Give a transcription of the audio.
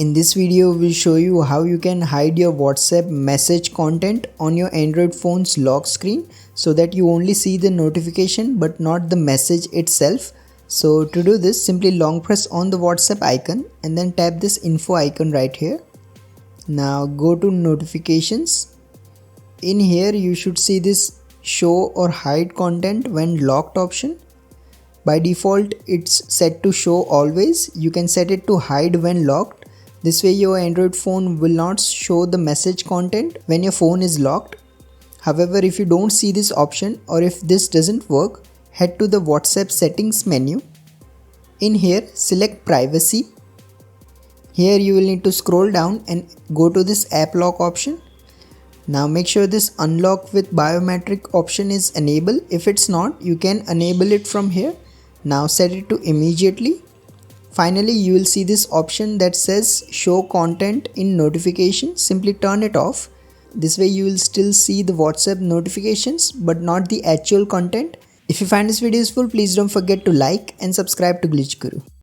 In this video, we'll show you how you can hide your WhatsApp message content on your Android phone's lock screen so that you only see the notification but not the message itself. So to do this, simply long press on the WhatsApp icon and then tap this info icon right here. Now go to notifications. In here you should see this show or hide content when locked option. By default it's set to show always. You can set it to hide when locked. This way your Android phone will not show the message content when your phone is locked. However, if you don't see this option or if this doesn't work, head to the WhatsApp settings menu. In here, select privacy. Here you will need to scroll down and go to this app lock option. Now make sure this unlock with biometric option is enabled. If it's not, you can enable it from here. Now set it to immediately. Finally, you will see this option that says show content in notification. Simply turn it off. This way you will still see the WhatsApp notifications but not the actual content. If you find this video useful, please don't forget to like and subscribe to Glitch Guru.